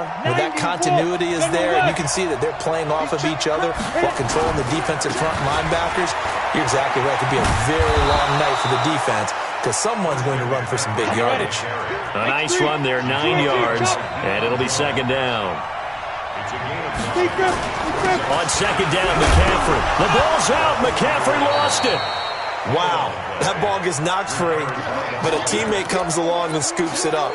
are, when that continuity is there, and you can see that they're playing off of each other while controlling the defensive front linebackers, you're exactly right. It could be a very long night for the defense because someone's going to run for some big yardage. A nice run there, 9 yards, and it'll be second down. On second down, McCaffrey. The ball's out. McCaffrey lost it. Wow, that ball gets knocked free, but a teammate comes along and scoops it up.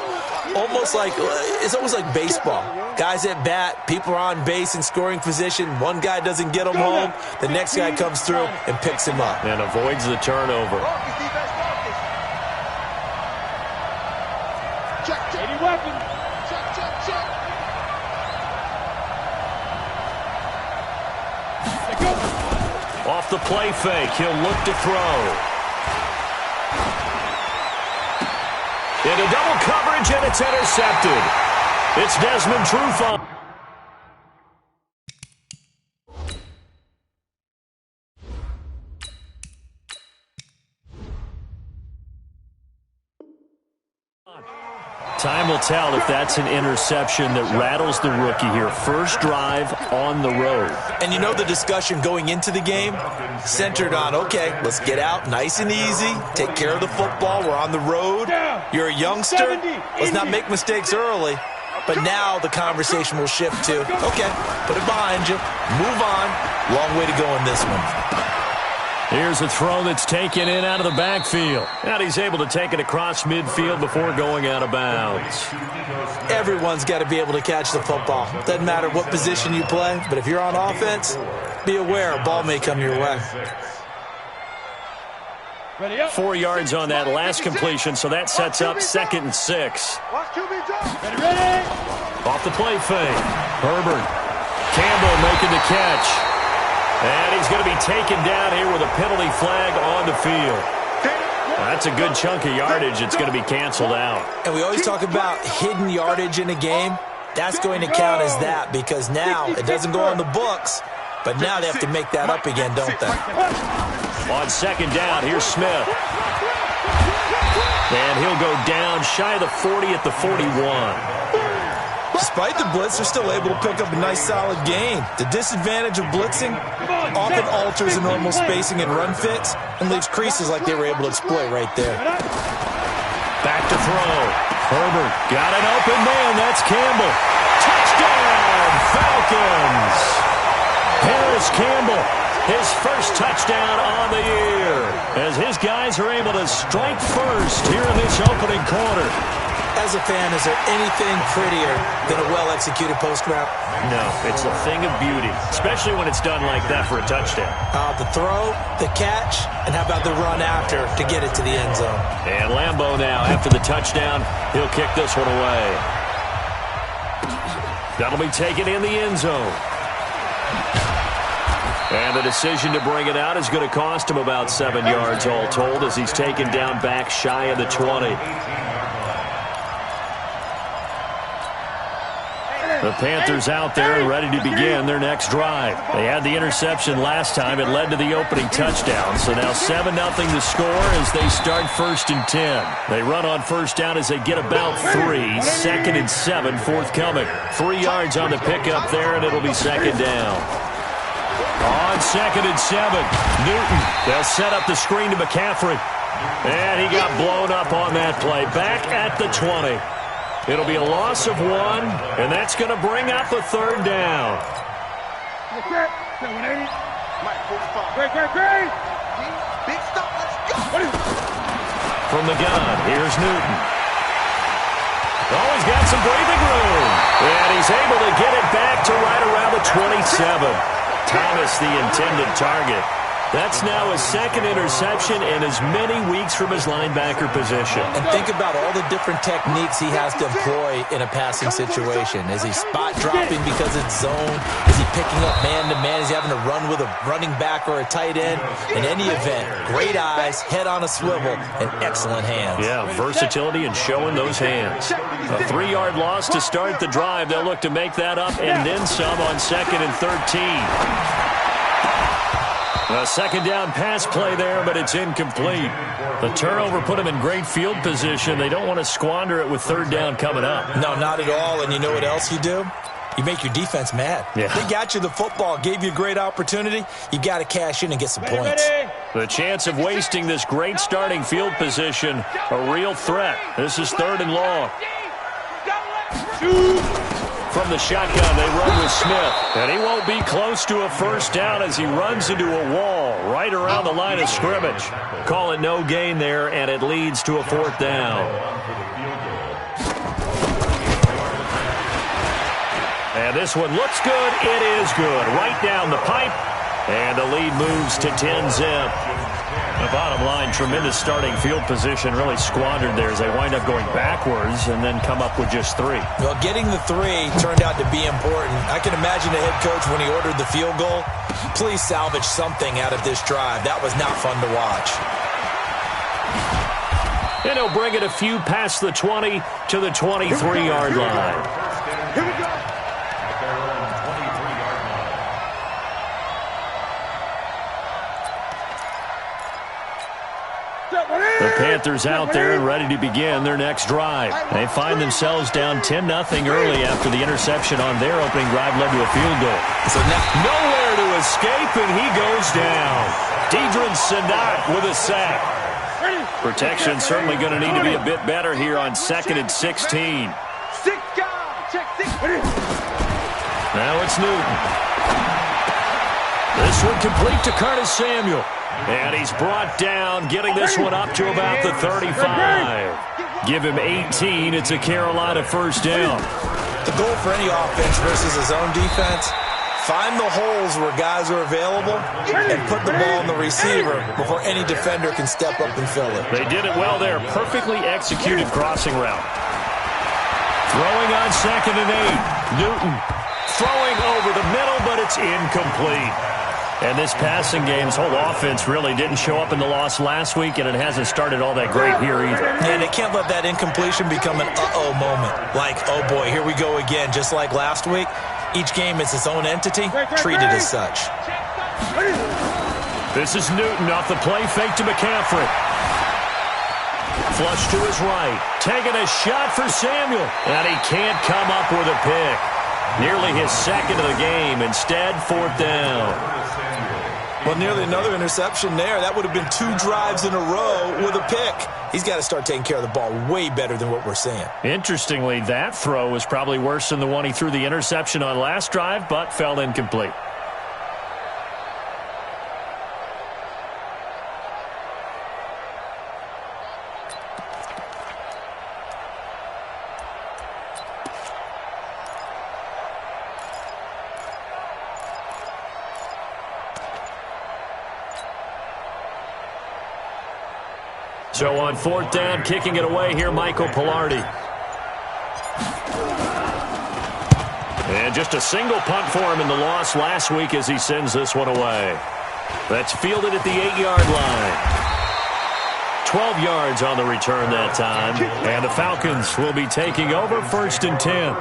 It's almost like baseball. Guys at bat, people are on base in scoring position. One guy doesn't get him home. The next guy comes through and picks him up. And avoids the turnover. Any weapon. Check. Off the play fake, he'll look to throw. Into double coverage, and it's intercepted. It's Desmond Trufant. Time will tell if that's an interception that rattles the rookie here. First drive on the road. And you know the discussion going into the game centered on, okay, let's get out nice and easy, take care of the football, we're on the road, you're a youngster, let's not make mistakes early. But now the conversation will shift to, okay, put it behind you, move on, long way to go in this one. Here's a throw that's taken in out of the backfield. And he's able to take it across midfield before going out of bounds. Everyone's got to be able to catch the football. Doesn't matter what position you play, but if you're on offense, be aware a ball may come your way. 4 yards on that last completion, so that sets up 2nd and 6. Off the play fake. Herbert. Campbell making the catch. And he's going to be taken down here with a penalty flag on the field. That's a good chunk of yardage. It's going to be canceled out. And we always talk about hidden yardage in a game. That's going to count as that because now it doesn't go on the books, but now they have to make that up again, don't they? On second down, here's Smith. And he'll go down shy of the 40 at the 41. Despite the blitz, they're still able to pick up a nice, solid gain. The disadvantage of blitzing often alters the normal spacing and run fits and leaves creases like they were able to exploit right there. Back to throw. Herbert got an open man. That's Campbell. Touchdown, Falcons. Harris Campbell, his first touchdown on the year, as his guys are able to strike first here in this opening quarter. As a fan, is there anything prettier than a well-executed post route? No, it's a thing of beauty, especially when it's done like that for a touchdown. The throw, the catch, and how about the run after to get it to the end zone? And Lambeau now, after the touchdown, he'll kick this one away. That'll be taken in the end zone. And the decision to bring it out is going to cost him about 7 yards all told as he's taken down back shy of the 20. The Panthers out there and ready to begin their next drive. They had the interception last time. It led to the opening touchdown. So now 7-0 the score as they start 1st and 10. They run on first down as they get about 3. 2nd and 7 forthcoming. 3 yards on the pickup there, and it'll be second down. On 2nd and 7, Newton. They'll set up the screen to McCaffrey. And he got blown up on that play. Back at the 20. It'll be a loss of 1, and that's going to bring up a 3rd down. From the gun, here's Newton. Oh, he's got some breathing room. And he's able to get it back to right around the 27. Thomas, the intended target. That's now his 2nd interception in as many weeks from his linebacker position. And think about all the different techniques he has to employ in a passing situation. Is he spot dropping because it's zone? Is he picking up man-to-man? Is he having to run with a running back or a tight end? In any event, great eyes, head on a swivel, and excellent hands. Yeah, versatility and showing those hands. A 3-yard loss to start the drive. They'll look to make that up and then some on 2nd and 13. A second down pass play there, but it's incomplete. The turnover put them in great field position. They don't want to squander it with third down coming up. No, not at all. And you know what else you do? You make your defense mad. Yeah. They got you the football, gave you a great opportunity. You got to cash in and get some points. The chance of wasting this great starting field position, a real threat. This is 3rd and long. From the shotgun, they run with Smith. And he won't be close to a first down as he runs into a wall right around the line of scrimmage. Call it no gain there, and it leads to a 4th down. And this one looks good. It is good. Right down the pipe. And the lead moves to 10-zip. The bottom line, tremendous starting field position, really squandered there as they wind up going backwards and then come up with just 3. Well, getting the 3 turned out to be important. I can imagine the head coach when he ordered the field goal. Please salvage something out of this drive. That was not fun to watch. And he'll bring it a few past the 20 to the 23-yard line. Here we go. The Panthers out there and ready to begin their next drive. They find themselves down 10-0 early after the interception on their opening drive led to a field goal. So now, nowhere to escape, and he goes down. Deidrin Sanat with a sack. Protection certainly going to need to be a bit better here on 2nd and 16. Now it's Newton. This one complete to Curtis Samuel. And he's brought down, getting this one up to about the 35. Give him 18. It's a Carolina first down. the goal for any offense versus his own defense, find the holes where guys are available and put the ball in the receiver before any defender can step up and fill it. They did it well there. Perfectly executed crossing route. Throwing on 2nd and 8. Newton throwing over the middle, but it's incomplete. And this passing game's whole offense really didn't show up in the loss last week, and it hasn't started all that great here either. Yeah, they can't let that incompletion become an uh-oh moment. Like, oh boy, here we go again, just like last week. Each game is its own entity, treated as such. This is Newton off the play fake to McCaffrey. Flush to his right. Taking a shot for Samuel. And he can't come up with a pick. Nearly his second of the game. Instead, 4th down. Well, nearly another interception there. That would have been 2 drives in a row with a pick. He's got to start taking care of the ball way better than what we're seeing. Interestingly, that throw was probably worse than the one he threw the interception on last drive, but fell incomplete. So on 4th down, kicking it away here, Michael Pilardi. And just a single punt for him in the loss last week as he sends this one away. That's fielded at the 8-yard line. 12 yards on the return that time. And the Falcons will be taking over 1st and 10.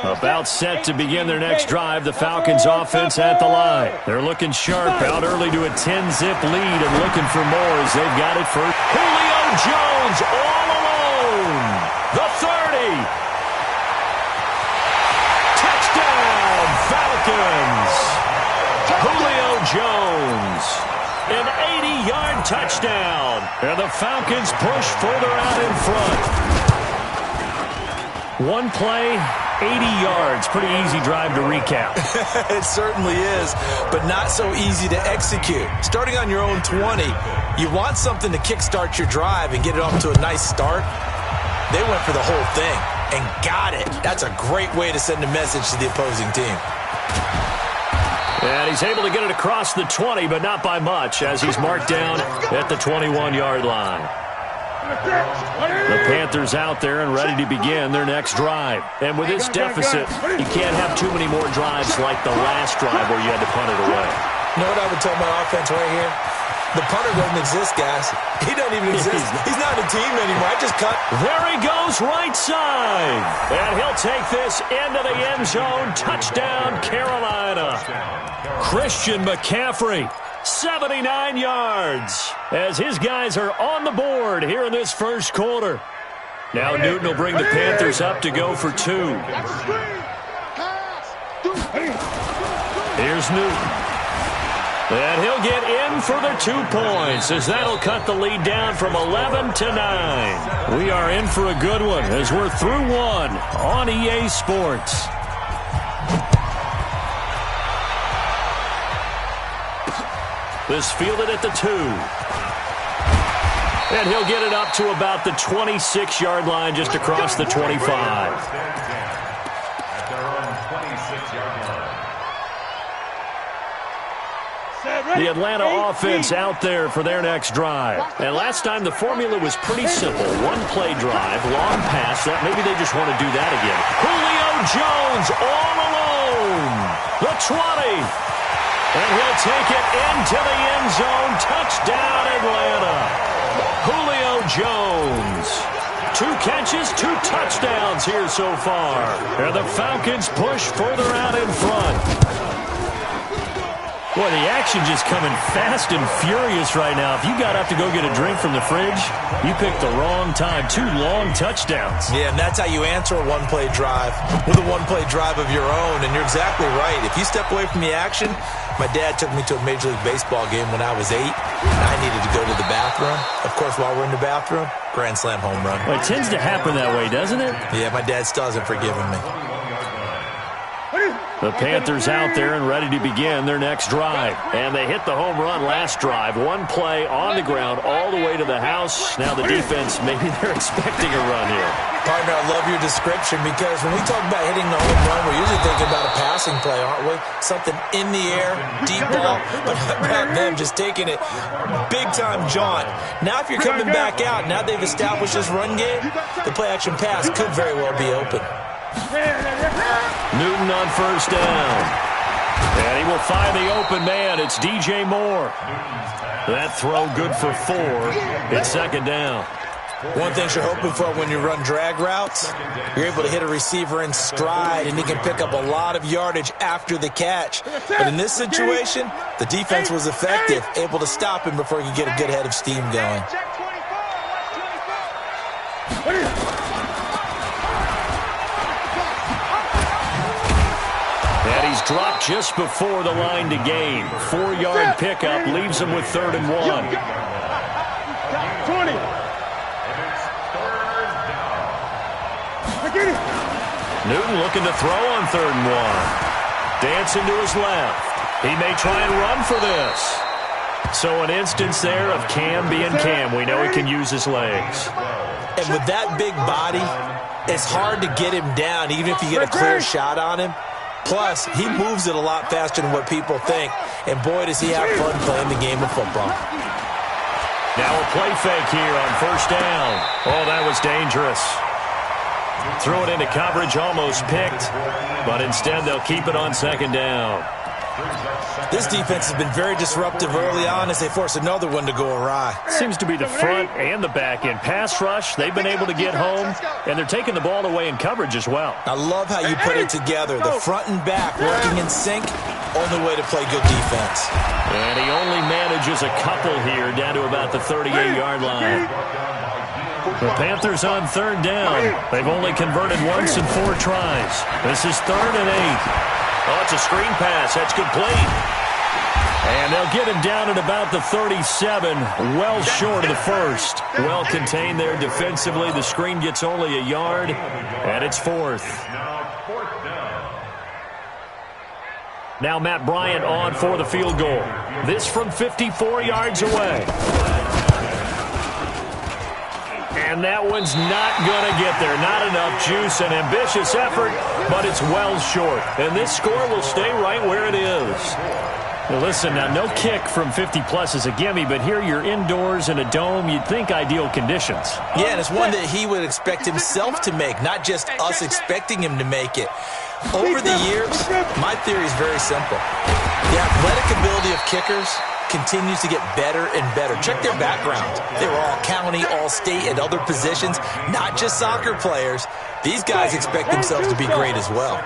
About set to begin their next drive, the Falcons offense at the line. They're looking sharp, out early to a 10-zip lead and looking for more as they've got it for Julio Jones all alone. The 30. Touchdown, Falcons. Julio Jones. An 80-yard touchdown. And the Falcons push further out in front. One play, 80 yards. Pretty easy drive to recap. It certainly is, but not so easy to execute. Starting on your own 20, you want something to kickstart your drive and get it off to a nice start. They went for the whole thing and got it. That's a great way to send a message to the opposing team. And he's able to get it across the 20, but not by much, as he's marked down at the 21-yard line. The Panthers out there and ready to begin their next drive. And with this deficit, you can't have too many more drives like the last drive where you had to punt it away. You know what I would tell my offense right here? The punter doesn't exist, guys. He doesn't even exist. He's not a team anymore. I just cut. There he goes, right side. And he'll take this into the end zone. Touchdown, Carolina. Christian McCaffrey, 79 yards, as his guys are on the board here in this first quarter. Now Newton will bring the Panthers up to go for 2. Here's Newton. And he'll get in for the 2 points, as that'll cut the lead down from 11 to 9. We are in for a good one as we're through 1 on EA Sports. This fielded at the 2. And he'll get it up to about the 26-yard line, just across the 25. The Atlanta offense out there for their next drive. And last time the formula was pretty simple. 1-play drive, long pass. That maybe they just want to do that again. Julio Jones all alone. The 20. And he'll take it into the end zone. Touchdown, Atlanta. Julio Jones. 2 catches, 2 touchdowns here so far. And the Falcons push further out in front. Boy, the action just coming fast and furious right now. If you got up to go get a drink from the fridge, you picked the wrong time. 2 long touchdowns. Yeah, and that's how you answer a 1-play drive, with a 1-play drive of your own. And you're exactly right. If you step away from the action, my dad took me to a Major League Baseball game when I was 8, and I needed to go to the bathroom. Of course, while we're in the bathroom, grand slam home run. Well, it tends to happen that way, doesn't it? Yeah, my dad still hasn't forgiven me. The Panthers out there and ready to begin their next drive. And they hit the home run last drive. 1 play on the ground all the way to the house. Now the defense, maybe they're expecting a run here. Partner, I love your description, because when we talk about hitting the home run, we're usually thinking about a passing play, aren't we? Something in the air, deep ball, but how about them just taking it big-time jaunt. Now if you're coming back out, now they've established this run game, the play-action pass could very well be open. Newton on first down. And he will find the open man. It's DJ Moore. That throw good for 4. It's second down. One thing you're hoping for when you run drag routes, you're able to hit a receiver in stride, and he can pick up a lot of yardage after the catch. But in this situation, the defense was effective, able to stop him before he could get a good head of steam going. And he's dropped just before the line to gain. 4-yard pickup leaves him with 3rd and 1. 20. Newton looking to throw on 3rd and 1. Dancing to his left. He may try and run for this. So an instance there of Cam being Cam. We know he can use his legs. And with that big body, it's hard to get him down, even if you get a clear shot on him. Plus, he moves it a lot faster than what people think. And boy, does he have fun playing the game of football. Now a play fake here on first down. Oh, that was dangerous. Threw it into coverage, almost picked. But instead, they'll keep it on second down. This defense has been very disruptive early on as they force another one to go awry. Seems to be the front and the back end. Pass rush, they've been able to get home, and they're taking the ball away in coverage as well. I love how you put it together. The front and back working in sync, only way to play good defense. And he only manages a couple here down to about the 38-yard line. The Panthers on 3rd down. They've only converted once in 4 tries. This is 3rd and 8. Oh, it's a screen pass. That's complete. And they'll get him down at about the 37, well short of the first. Well contained there defensively. The screen gets only a yard, and it's 4th. Now Matt Bryant on for the field goal. This from 54 yards away. And that one's not going to get there. Not enough juice. An ambitious effort, but it's well short. And this score will stay right where it is. Well, listen, now no kick from 50-plus is a gimme, but here you're indoors in a dome. You'd think ideal conditions. Yeah, and it's one that he would expect himself to make, not just us expecting him to make it. Over the years, my theory is very simple. The athletic ability of kickers continues to get better and better. Check their background. They were all county, all state, at other positions, not just soccer players. These guys expect themselves to be great as well.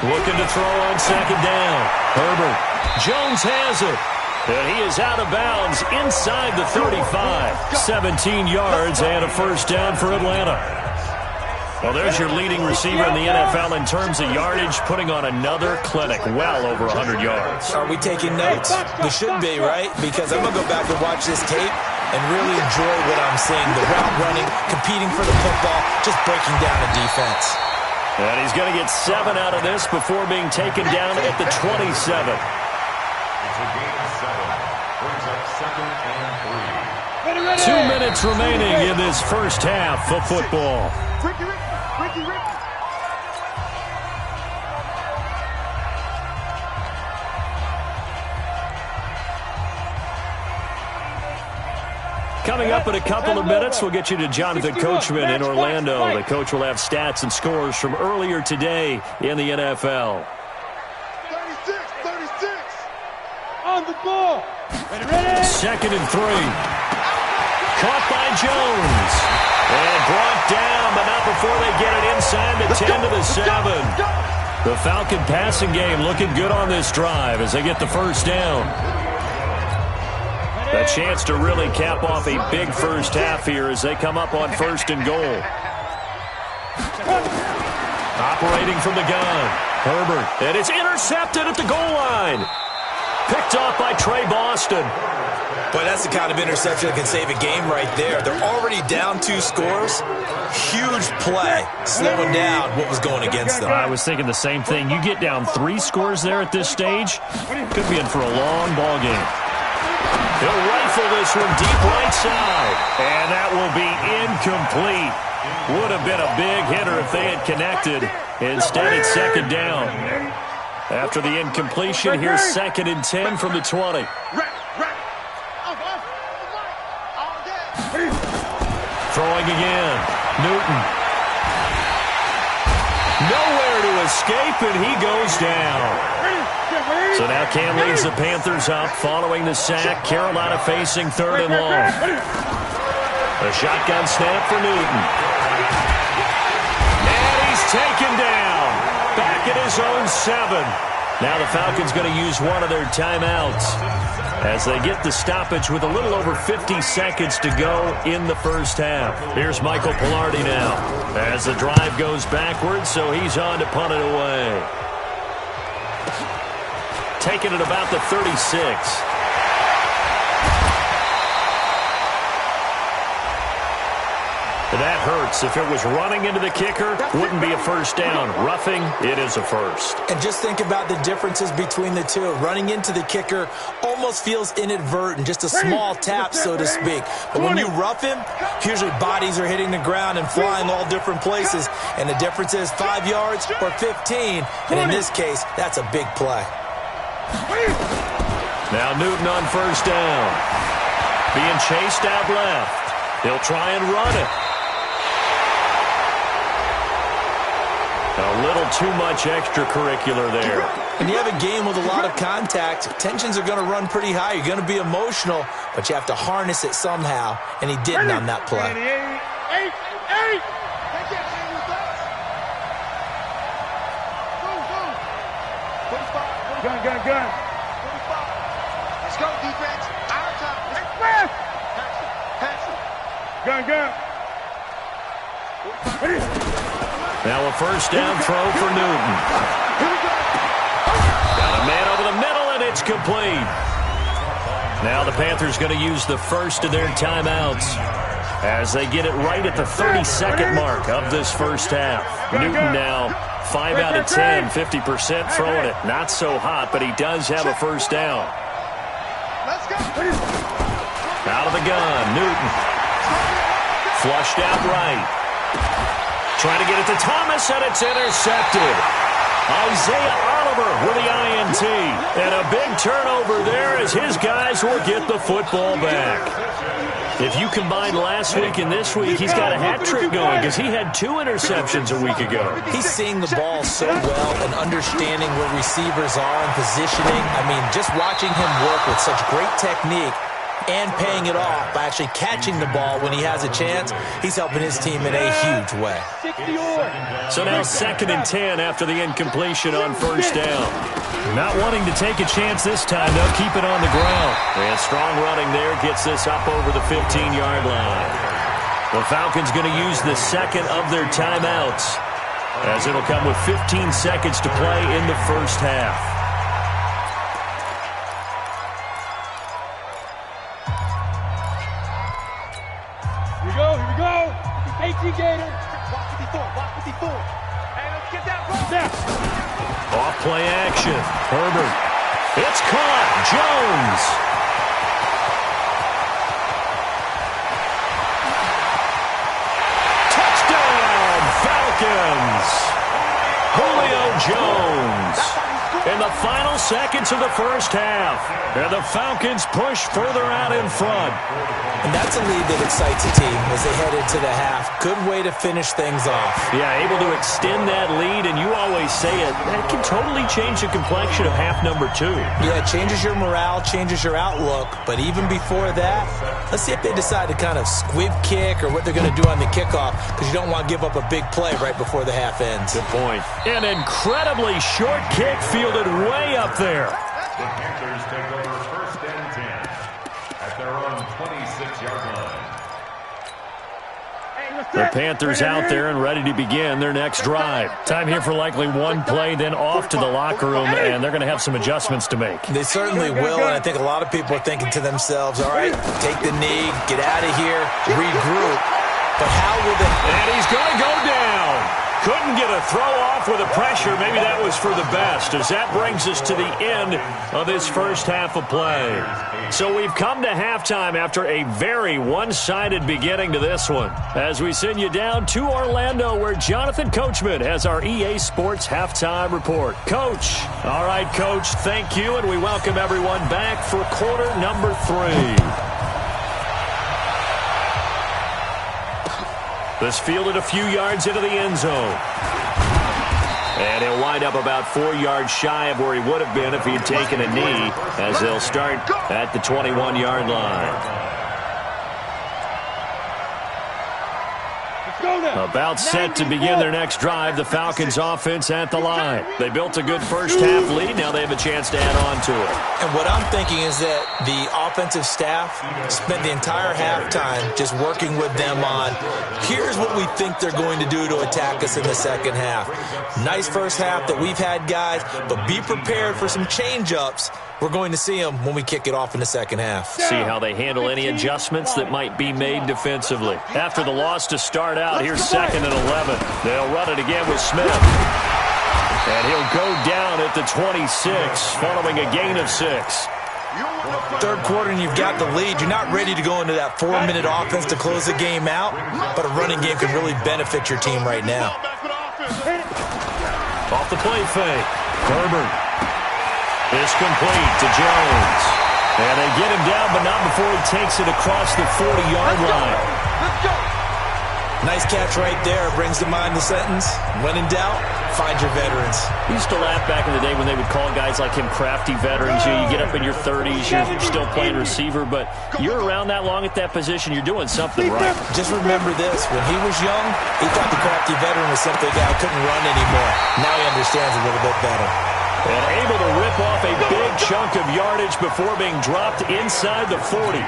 Looking to throw on second down. Herbert. Jones has it. And he is out of bounds inside the 35. 17 yards and a first down for Atlanta. Well, there's your leading receiver in the NFL in terms of yardage, putting on another clinic, well over 100 yards. Are we taking notes? We should be, right? Because I'm going to go back and watch this tape and really enjoy what I'm seeing. The route running, competing for the football, just breaking down the defense. And he's going to get 7 out of this before being taken down at the 27. It's a gain of 7. Brings up 2nd and 3. 2 minutes remaining in this first half of football. Ricky. Coming up in a couple of minutes, we'll get you to Jonathan Coachman in Orlando. The coach will have stats and scores from earlier today in the NFL. 36. On the ball. Ready. 2nd and 3. Caught by Jones. And brought down, but not before they get it inside the 10 to the 7. The Falcon passing game looking good on this drive as they get the first down. A chance to really cap off a big first half here as they come up on 1st and goal. Operating from the gun. Herbert. And it's intercepted at the goal line. Picked off by Trey Boston. Boy, that's the kind of interception that can save a game right there. They're already down 2 scores. Huge play, slowing down what was going against them. I was thinking the same thing. You get down 3 scores there at this stage, could be in for a long ball game. He'll rifle this one deep right side, and that will be incomplete. Would have been a big hitter if they had connected. Instead, it's 2nd down. After the incompletion, here's 2nd and 10 from the 20. Throwing again. Newton. Nowhere to escape, and he goes down. So now Cam leads the Panthers up following the sack. Carolina facing 3rd and long. A shotgun snap for Newton. And he's taken down. Back at his own 7. Now the Falcons going to use one of their timeouts as they get the stoppage with a little over 50 seconds to go in the first half. Here's Michael Pilardi now as the drive goes backwards, so he's on to punt it away. Taking it about the 36. That hurts. If it was running into the kicker, wouldn't be a first down. Roughing, it is a first. And just think about the differences between the two. Running into the kicker almost feels inadvertent, just a small tap, so to speak. But when you rough him, usually bodies are hitting the ground and flying all different places. And the difference is 5 yards or 15. And in this case, that's a big play. Now Newton on first down. Being chased out left. He'll try and run it. A little too much extracurricular there. When you have a game with a lot of contact, tensions are going to run pretty high. You're going to be emotional, but you have to harness it somehow, and he didn't on that play. Gun. Let's go, defense. Our time. Gun. Now a first down throw for Newton. Got a man over the middle, and it's complete. Now the Panthers going to use the first of their timeouts as they get it right at the 32nd mark of this first half. Newton now 5 out of 10, 50% throwing it. Not so hot, but he does have a first down. Out of the gun, Newton. Flushed out right. Trying to get it to Thomas, and it's intercepted. Isaiah Oliver with the INT. And a big turnover there as his guys will get the football back. If you combine last week and this week, he's got a hat trick going because he had 2 interceptions a week ago. He's seeing the ball so well and understanding where receivers are and positioning. I mean, just watching him work with such great technique and paying it off by actually catching the ball when he has a chance, he's helping his team in a huge way. So now 2nd and 10 after the incompletion on 1st down. Not wanting to take a chance this time, they'll keep it on the ground. And strong running there gets this up over the 15-yard line. The Falcons going to use the 2nd of their timeouts, as it'll come with 15 seconds to play in the 1st half. Here we go. 18 Gator. Block 54. Hey, let's get that ball now. Off play action. Herbert. It's caught. Jones. Touchdown, Falcons. Julio Jones. In the final seconds of the 1st half. And the Falcons push further out in front. And that's a lead that excites a team as they head into the half. Good way to finish things off. Yeah, able to extend that lead, and you always say it, that can totally change the complexion of half number 2. Yeah, it changes your morale, changes your outlook. But even before that, let's see if they decide to kind of squib kick or what they're going to do on the kickoff, because you don't want to give up a big play right before the half ends. Good point. An incredibly short kick fielded way up there. The Panthers take over 1st and 10 at their own 26-yard line. The Panthers out there and ready to begin their next drive. Time here for likely one play, then off to the locker room, and they're going to have some adjustments to make. They certainly will, and I think a lot of people are thinking to themselves, all right, take the knee, get out of here, regroup. But how will they... And he's going to go down. Couldn't get a throw off with the pressure. Maybe that was for the best, as that brings us to the end of this 1st half of play. So we've come to halftime after a very one-sided beginning to this one, as we send you down to Orlando, where Jonathan Coachman has our EA Sports halftime report. Coach. All right, Coach, thank you, and we welcome everyone back for quarter number 3. This fielded a few yards into the end zone. And he'll wind up about 4 yards shy of where he would have been if he had taken a knee, as they'll start at the 21-yard line. About set to begin their next drive, the Falcons offense at the line. They built a good 1st half lead. Now they have a chance to add on to it. And what I'm thinking is that the offensive staff spent the entire halftime just working with them on, here's what we think they're going to do to attack us in the 2nd half. Nice 1st half that we've had, guys, but be prepared for some change-ups. We're going to see them when we kick it off in the 2nd half. See how they handle any adjustments that might be made defensively. After the loss to start out, here's 2nd and 11. They'll run it again with Smith. And he'll go down at the 26, following a gain of 6. 3rd quarter and you've got the lead. You're not ready to go into that 4-minute offense to close the game out, but a running game can really benefit your team right now. Off the play fake. Herbert. Is complete to Jones. And they get him down, but not before he takes it across the 40-yard line. Let's go. Nice catch right there. Brings to mind the sentence, when in doubt, find your veterans. We used to laugh back in the day when they would call guys like him crafty veterans. You get up in your 30s, you're still playing receiver, but you're around that long at that position, you're doing something right. Just remember this. When he was young, he thought the crafty veteran was simply a guy who couldn't run anymore. Now he understands a little bit better. And able to rip off a big chunk of yardage before being dropped inside the 40.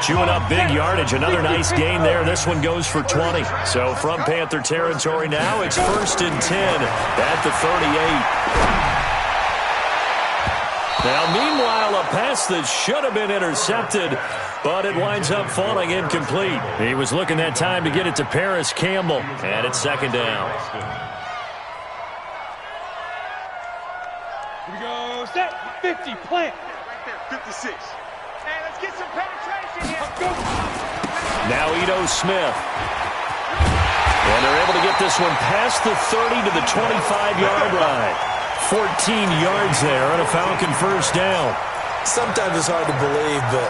Chewing up big yardage. Another nice gain there. This one goes for 20. So from Panther territory now, it's 1st and 10 at the 38. Now, meanwhile, a pass that should have been intercepted, but it winds up falling incomplete. He was looking that time to get it to Paris Campbell, and it's 2nd down. Here we go. Set. 50. Plant. Right there. 56. Hey, let's get some penetration here. Let's go. Now Ito Smith. And they're able to get this one past the 30 to the 25-yard line. 14 yards there on a Falcon first down. Sometimes it's hard to believe, but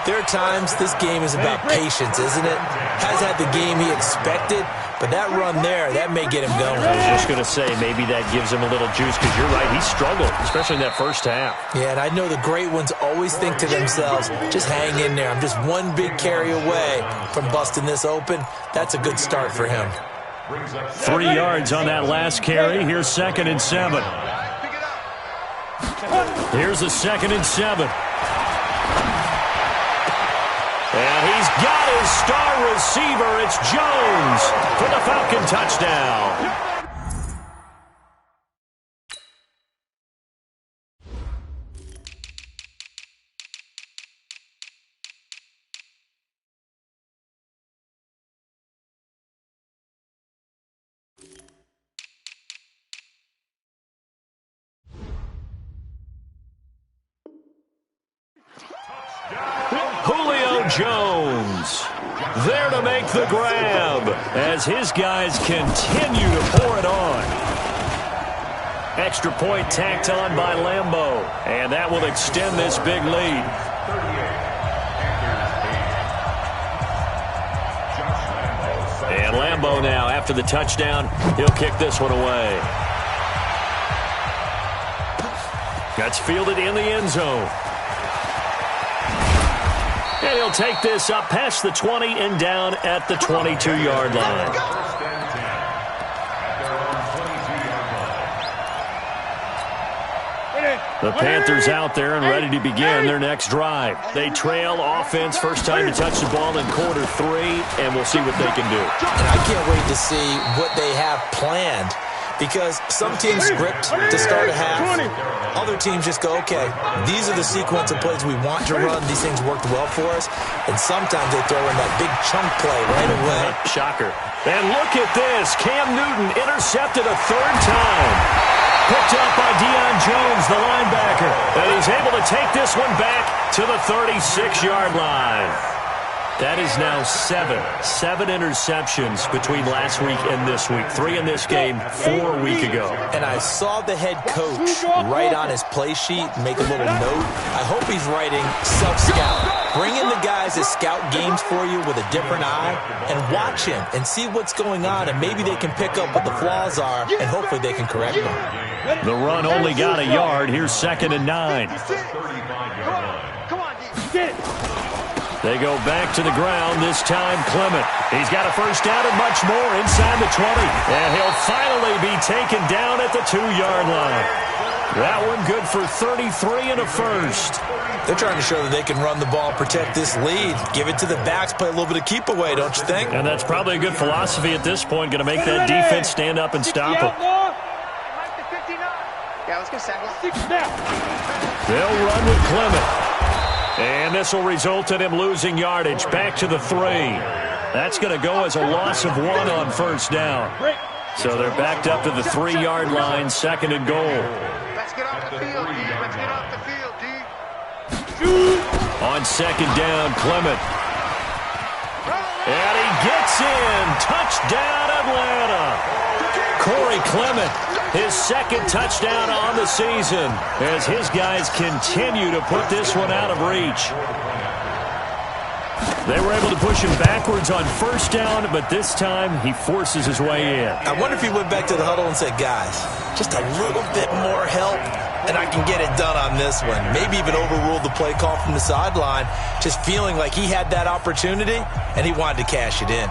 there are times this game is about patience, isn't it? Has had the game he expected, but that run there, that may get him going. I was just going to say, maybe that gives him a little juice, because you're right, he struggled, especially in that first half. Yeah, and I know the great ones always think to themselves, just hang in there. I'm just one big carry away from busting this open. That's a good start for him. 3 yards on that last carry. Here's 2nd and 7. Here's the 2nd and 7. And he's got his star receiver. It's Jones for the Falcon touchdown. Julio Jones there to make the grab as his guys continue to pour it on. Extra point tacked on by Lambeau, and that will extend this big lead. And Lambeau now, after the touchdown, he'll kick this one away. That's fielded in the end zone. And he'll take this up past the 20 and down at the 22-yard line. The Panthers out there and ready to begin their next drive. They trail offense, first time to touch the ball in quarter 3, and we'll see what they can do. And I can't wait to see what they have planned, because some teams script to start a half. Other teams just go, okay, these are the sequence of plays we want to run. These things worked well for us. And sometimes they throw in that big chunk play right away. Shocker. And look at this. Cam Newton intercepted a 3rd time. Picked up by Deion Jones, the linebacker. And he's able to take this one back to the 36-yard line. That is now 7 interceptions between last week and this week. 3 in this game, 4 a week ago. And I saw the head coach write on his play sheet, make a little note. I hope he's writing self-scout. Bring in the guys that scout games for you with a different eye and watch him and see what's going on, and maybe they can pick up what the flaws are, and hopefully they can correct them. The run only got a yard. Here's 2nd and 9. Come on, get it. They go back to the ground, this time Clement. He's got a first down and much more inside the 20. And he'll finally be taken down at the 2-yard line. That one good for 33 and a first. They're trying to show that they can run the ball, protect this lead, give it to the backs, play a little bit of keep away, don't you think? And that's probably a good philosophy at this point, going to make that defense stand up and stop them. Yeah, let's go, Samuel. They'll run with Clement. And this will result in him losing yardage back to the 3. That's going to go as a loss of 1 on first down. So they're backed up to the 3-yard line, 2nd and goal. Let's get off the field, D. Let's get off the field, D. On 2nd down, Clement. And he gets in. Touchdown, Atlanta. Corey Clement, his 2nd touchdown on the season as his guys continue to put this one out of reach. They were able to push him backwards on first down, but this time he forces his way in. I wonder if he went back to the huddle and said, guys, just a little bit more help, and I can get it done on this one. Maybe even overruled the play call from the sideline, just feeling like he had that opportunity, and he wanted to cash it in.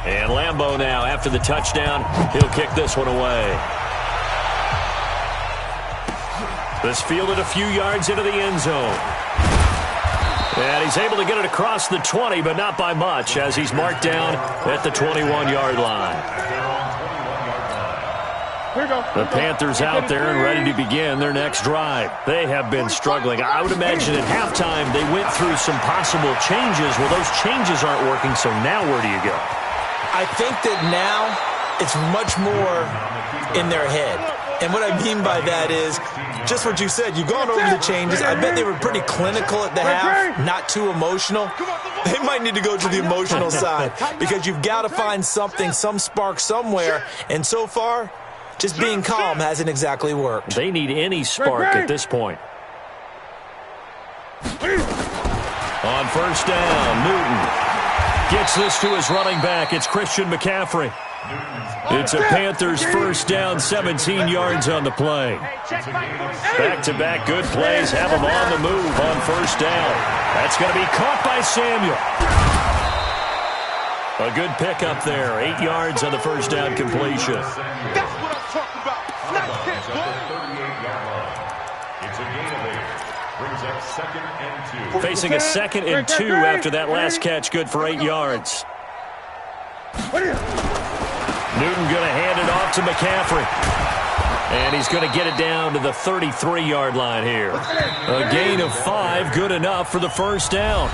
And Lambeau now, after the touchdown, he'll kick this one away. This fielded a few yards into the end zone. And he's able to get it across the 20, but not by much, as he's marked down at the 21-yard line. The Panthers out there and ready to begin their next drive. They have been struggling. I would imagine at halftime they went through some possible changes. Well, those changes aren't working, so now where do you go? I think that now it's much more in their head. And what I mean by that is just what you said. You've gone over the changes. I bet they were pretty clinical at the half, not too emotional. They might need to go to the emotional side because you've got to find something, some spark somewhere. And so far, just being calm hasn't exactly worked. They need any spark at this point. On first down, Newton gets this to his running back. It's Christian McCaffrey. It's a Panthers first down, 17 yards on the play. Back-to-back good plays have them on the move on first down. That's going to be caught by Samuel. A good pickup there, 8 yards on the first down completion. That's what I'm talking about. Snap kick, It's a gain of 8. Brings up 2nd and 2. Facing a 2nd and 2 after that last catch, good for 8 yards. Newton going to hand it off to McCaffrey. And he's going to get it down to the 33-yard line here. A gain of 5, good enough for the first down.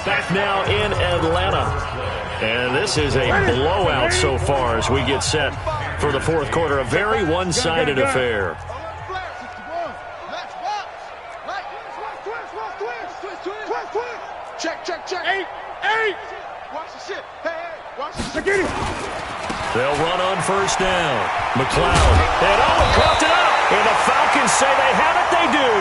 Back now in Atlanta. And this is a blowout so far as we get set for the fourth quarter. A very one-sided affair. Check. 8. Watch the shit. Hey, watch the shit. They'll run on first down. McLeod. And coughed it up. And the Falcons say they have it. They do.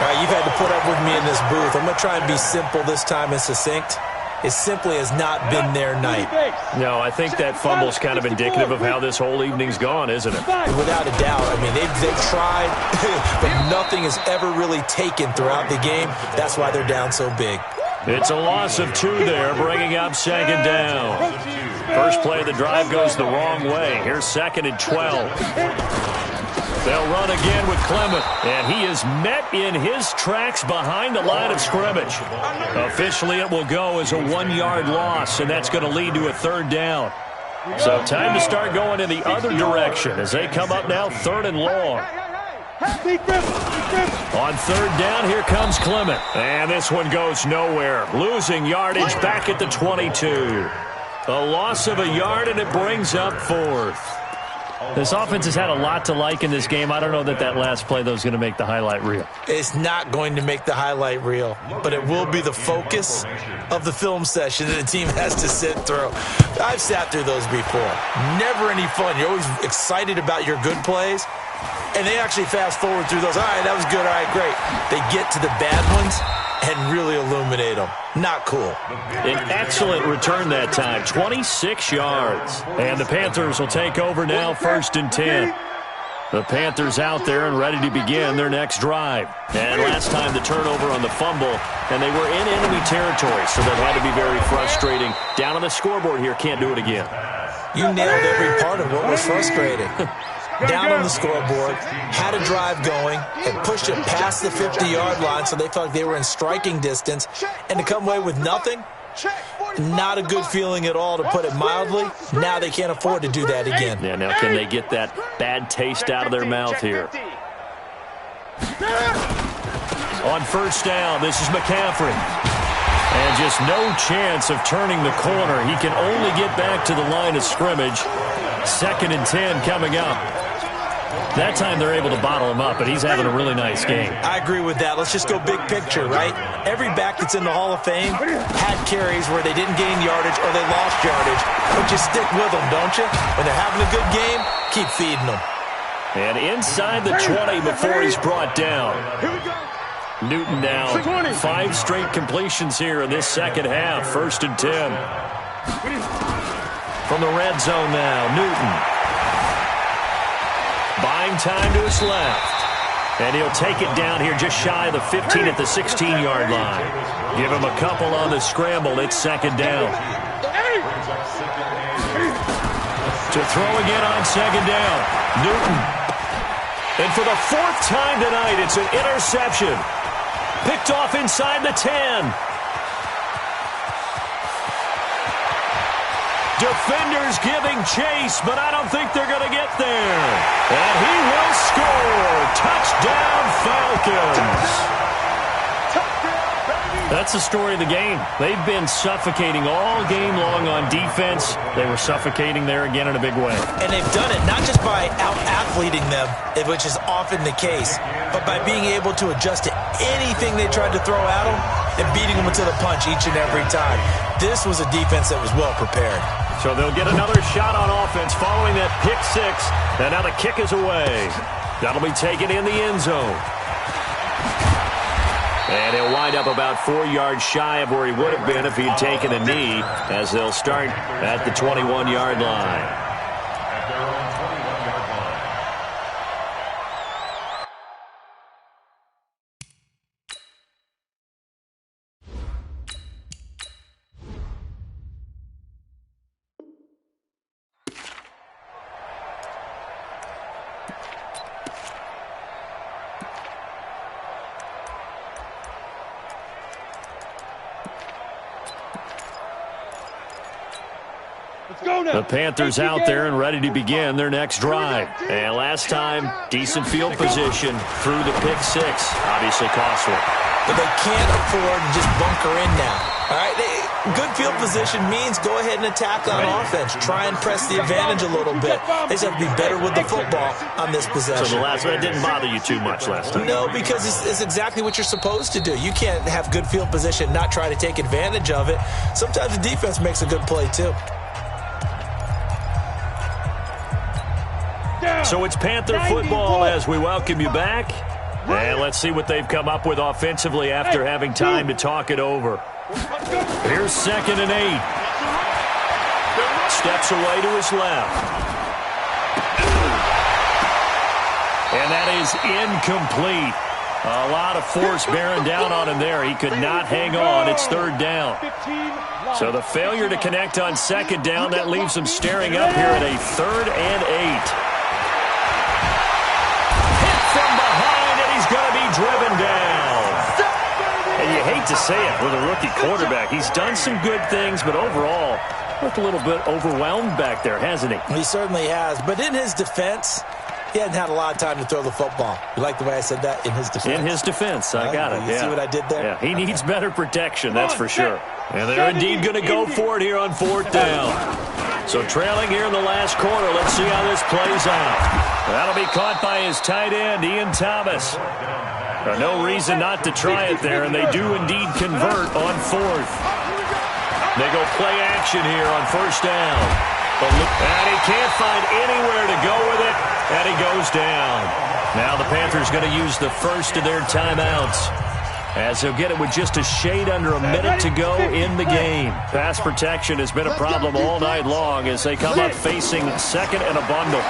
All right, you've had to put up with me in this booth. I'm going to try and be simple this time and succinct. It simply has not been their night. No, I think that fumble's kind of indicative of how this whole evening's gone, isn't it? Without a doubt. I mean, they've tried, but nothing is ever really taken throughout the game. That's why they're down so big. It's a loss of 2 there, bringing up 2nd down. First play of the drive goes the wrong way. Here's 2nd and 12. They'll run again with Clement, and he is met in his tracks behind the line of scrimmage. Officially, it will go as a 1-yard loss, and that's going to lead to a 3rd down. So time to start going in the other direction as they come up now 3rd and long. On 3rd down, here comes Clement. And this one goes nowhere. Losing yardage back at the 22. A loss of a yard, and it brings up 4th. This offense has had a lot to like in this game. I don't know that last play, though, is going to make the highlight reel. It's not going to make the highlight reel, but it will be the focus of the film session that the team has to sit through. I've sat through those before. Never any fun. You're always excited about your good plays, and they actually fast forward through those. All right, that was good. All right, great. They get to the bad ones and really illuminate them. Not cool. An excellent return that time, 26 yards. And the Panthers will take over now, 1st and 10. The Panthers out there and ready to begin their next drive. And last time the turnover on the fumble, and they were in enemy territory, so that had to be very frustrating. Down on the scoreboard here, can't do it again. You nailed every part of what was frustrating. Down on the scoreboard, had a drive going, and pushed it past the 50-yard line so they felt like they were in striking distance, and to come away with nothing, not a good feeling at all, to put it mildly. Now they can't afford to do that again. Yeah, now can they get that bad taste out of their mouth here? On first down, this is McCaffrey. And just no chance of turning the corner. He can only get back to the line of scrimmage. 2nd and 10 coming up. That time they're able to bottle him up, but he's having a really nice game. I agree with that. Let's just go big picture, right? Every back that's in the Hall of Fame had carries where they didn't gain yardage or they lost yardage. But you stick with them, don't you? When they're having a good game, keep feeding them. And inside the 20 before he's brought down. Newton now 5 straight completions here in this second half. 1st and 10. From the red zone now, Newton. Buying time to his left. And he'll take it down here just shy of the 15 at the 16-yard line. Give him a couple on the scramble. It's 2nd down. To throw again on 2nd down. Newton. And for the 4th time tonight, it's an interception. Picked off inside the 10. Defenders giving chase, but I don't think they're going to get there. And he will score. Touchdown, Falcons. Touchdown, baby. That's the story of the game. They've been suffocating all game long on defense. They were suffocating there again in a big way. And they've done it not just by out-athleting them, which is often the case, but by being able to adjust to anything they tried to throw at them and beating them to the punch each and every time. This was a defense that was well prepared. So they'll get another shot on offense following that pick six. And now the kick is away. That'll be taken in the end zone. And he'll wind up about 4 yards shy of where he would have been if he'd taken a knee, as they'll start at the 21-yard line. The Panthers out there and ready to begin their next drive. And last time, decent field position through the pick six. Obviously costly. But they can't afford to just bunker in now. All right, good field position means go ahead and attack on offense. Try and press the advantage a little bit. They just have to be better with the football on this possession. So the last one didn't bother you too much last time? No, because it's exactly what you're supposed to do. You can't have good field position, not try to take advantage of it. Sometimes the defense makes a good play, too. So it's Panther football as we welcome you back. And let's see what they've come up with offensively after having time to talk it over. Here's 2nd and 8. Steps away to his left. And that is incomplete. A lot of force bearing down on him there. He could not hang on. It's 3rd down. So the failure to connect on 2nd down, that leaves him staring up here at a 3rd and 8. Going to be driven down. And you hate to say it with a rookie quarterback. He's done some good things, but overall, looked a little bit overwhelmed back there, hasn't he? He certainly has. But in his defense, he hadn't had a lot of time to throw the football. You like the way I said that? In his defense? In his defense. I got it. You see what I did there? Yeah, he needs better protection, that's for sure. And they're indeed going to go for it here on 4th down. So trailing here in the last quarter. Let's see how this plays out. That'll be caught by his tight end, Ian Thomas. No reason not to try it there, and they do indeed convert on 4th. They go play action here on 1st down. And he can't find anywhere to go with it, and he goes down. Now the Panthers going to use the first of their timeouts, as they'll get it with just a shade under a minute to go in the game. Pass protection has been a problem all night long as they come up facing 2nd and a bundle.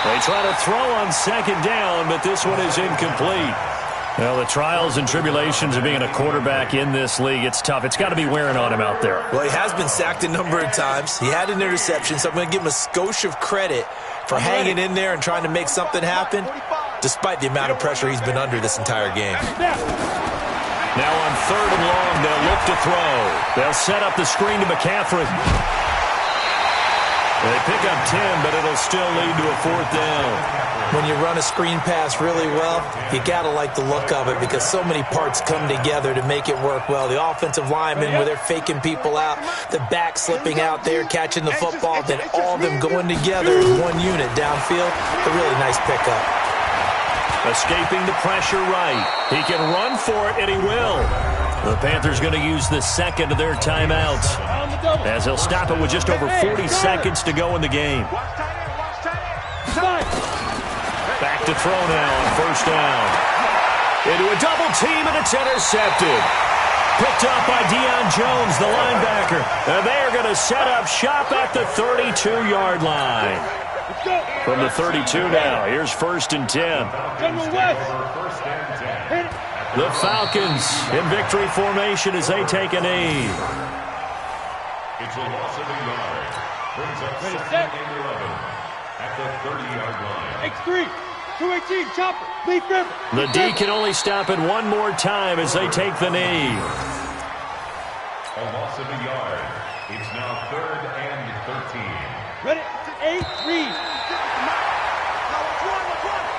They try to throw on 2nd down, but this one is incomplete. Well, the trials and tribulations of being a quarterback in this league, it's tough. It's got to be wearing on him out there. Well, he has been sacked a number of times. He had an interception, so I'm going to give him a skosh of credit for hanging in there and trying to make something happen, despite the amount of pressure he's been under this entire game. Now on 3rd and long, they'll look to throw. They'll set up the screen to McCaffrey. They pick up 10, but it'll still lead to a 4th down. When you run a screen pass really well, you got to like the look of it because so many parts come together to make it work well. The offensive linemen, where they're faking people out, the back slipping out there, catching the football, then all of them going together in one unit downfield. A really nice pickup. Escaping the pressure right. He can run for it, and he will. The Panthers going to use the 2nd of their timeouts, as they'll stop it with just over 40 seconds to go in the game. Back to throw now on 1st down. Into a double team, and it's intercepted. Picked up by Deion Jones, the linebacker. And they are going to set up shop at the 32-yard line. From the 32 now, here's 1st and 10. The Falcons in victory formation as they take a knee. It's a loss of a yard. Brings up 2nd and 11 at the 30-yard line. X3, 218, chopper, Leaf River. The D can only stop it one more time as they take the knee. A loss of a yard. It's now 3rd and 13. Ready? 8-3.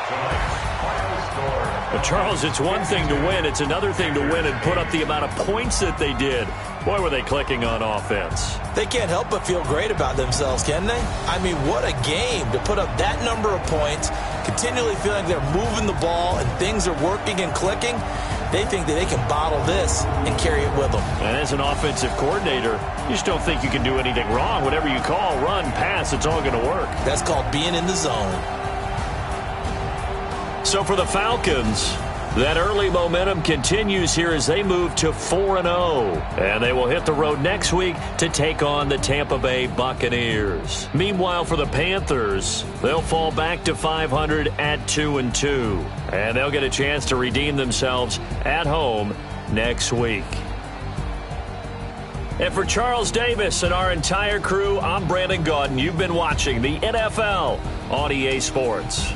Tonight's final score Well, Charles, it's one thing to win. It's another thing to win and put up the amount of points that they did. Boy, were they clicking on offense. They can't help but feel great about themselves, can they? I mean, what a game to put up that number of points, continually feeling they're moving the ball and things are working and clicking. They think that they can bottle this and carry it with them. And as an offensive coordinator, you just don't think you can do anything wrong. Whatever you call, run, pass, it's all going to work. That's called being in the zone. So for the Falcons, that early momentum continues here as they move to 4-0. And they will hit the road next week to take on the Tampa Bay Buccaneers. Meanwhile, for the Panthers, they'll fall back to 500 at 2-2. And they'll get a chance to redeem themselves at home next week. And for Charles Davis and our entire crew, I'm Brandon Gaudin. You've been watching the NFL on EA Sports.